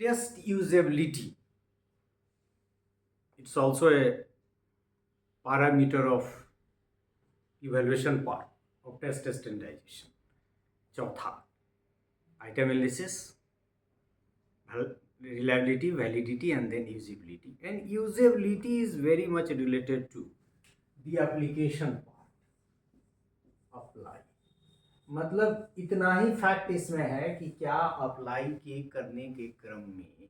Test usability, it's also a parameter of evaluation part of test standardization. चौथा, item analysis, reliability, validity, and then usability. And usability is very much related to the application part, apply. मतलब इतना ही fact इसमें है कि क्या apply के करने के क्रम में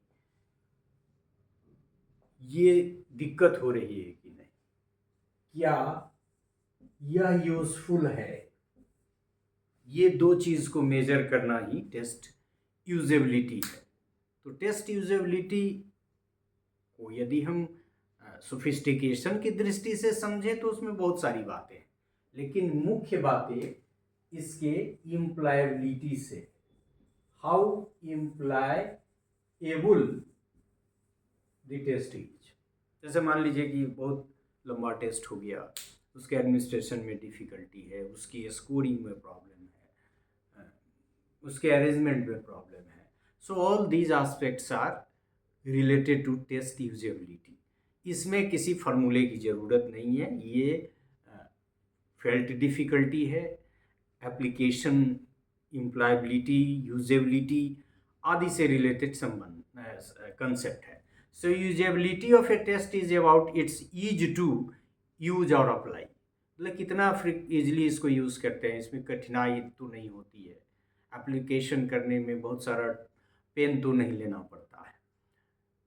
ये दिक्कत हो रही है कि नहीं, क्या यह यूजफुल है। ये दो चीज को मेजर करना ही टेस्ट यूजेबिलिटी है। तो टेस्ट यूजेबिलिटी को यदि हम सोफिस्टिकेशन की दृष्टि से समझें तो उसमें बहुत सारी बातें हैं, लेकिन मुख्य बातें इसके इम्प्लायबिलिटी से, हाउ इम्प्लायबल द टेस्ट इज। जैसे मान लीजिए कि बहुत लंबा टेस्ट हो गया, उसके एडमिनिस्ट्रेशन में डिफ़िकल्टी है, उसकी स्कोरिंग में प्रॉब्लम है, उसके अरेंजमेंट में प्रॉब्लम है। So all these aspects are related to test usability. इसमें किसी फार्मूले की ज़रूरत नहीं है, ये फेल्ट डिफ़िकल्टी है, एप्लीकेशन इम्प्लायबिलिटी, यूजेबिलिटी आदि से रिलेटेड संबंध कंसेप्ट है। So usability of a test is about its ease to use और अप्लाई, मतलब कितना ईजिली इसको यूज़ करते हैं, इसमें कठिनाई तो नहीं होती है, एप्लीकेशन करने में बहुत सारा पेन तो नहीं लेना पड़ता है।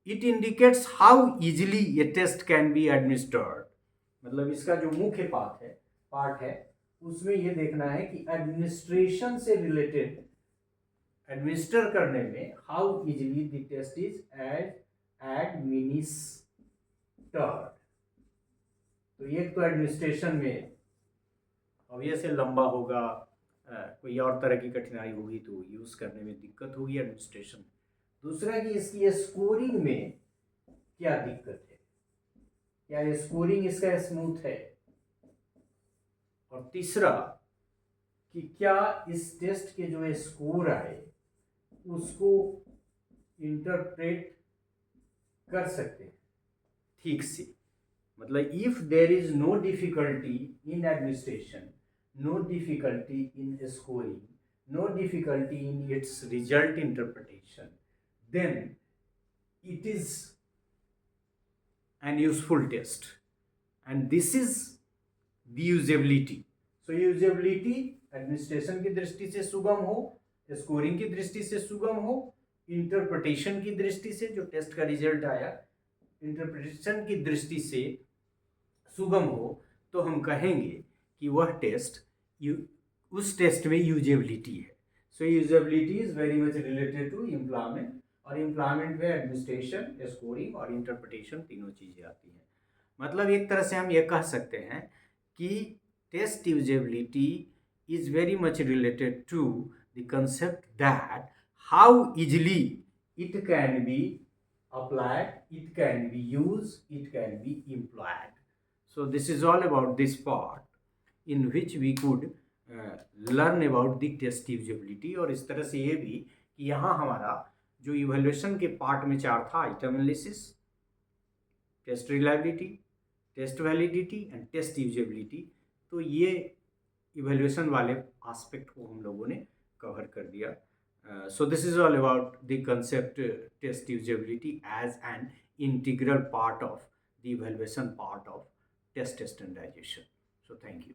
It indicates how easily a test can be administered, मतलब इसका जो मुख्य पार्ट है उसमें ये देखना है कि एडमिनिस्ट्रेशन से रिलेटेड, एडमिनिस्टर करने में how easily the test is administered. तो ये तो एडमिनिस्ट्रेशन में ऑब्वियस है लंबा होगा, कोई और तरह की कठिनाई होगी तो यूज़ करने में दिक्कत होगी एडमिनिस्ट्रेशन। दूसरा कि इसकी स्कोरिंग में क्या दिक्कत है, क्या ये स्कोरिंग इसका स्मूथ है। और तीसरा कि क्या इस टेस्ट के जो स्कोर आए उसको इंटरप्रेट कर सकते हैं ठीक से। मतलब if there is no difficulty in administration, no difficulty in scoring, no difficulty in its result interpretation, then it is an useful test, and this is the usability. So usability administration की दृष्टि से सुगम हो, scoring की दृष्टि से सुगम हो, इंटरप्रिटेशन की दृष्टि से जो टेस्ट का रिजल्ट आया इंटरप्रिटेशन की दृष्टि से सुगम हो, तो हम कहेंगे कि वह टेस्ट उस टेस्ट में यूजेबिलिटी है। So usability is very much related to employment, और एम्प्लॉयमेंट में एडमिनिस्ट्रेशन, स्कोरिंग और इंटरप्रिटेशन तीनों चीज़ें आती हैं। मतलब एक तरह से हम ये कह सकते हैं कि test usability is very much related to the concept that how easily it can be applied, it can be used, it can be employed. So this is all about this part in which we could learn about the test usability। और इस तरह से ये भी कि यहाँ हमारा जो इवैल्यूएशन के पार्ट में चार था, item analysis, test reliability, test validity and test usability, तो ये इवैल्यूएशन वाले एस्पेक्ट को हम लोगों ने कवर कर दिया। So this is all about the concept test usability as an integral part of the evaluation part of test standardization. So thank you.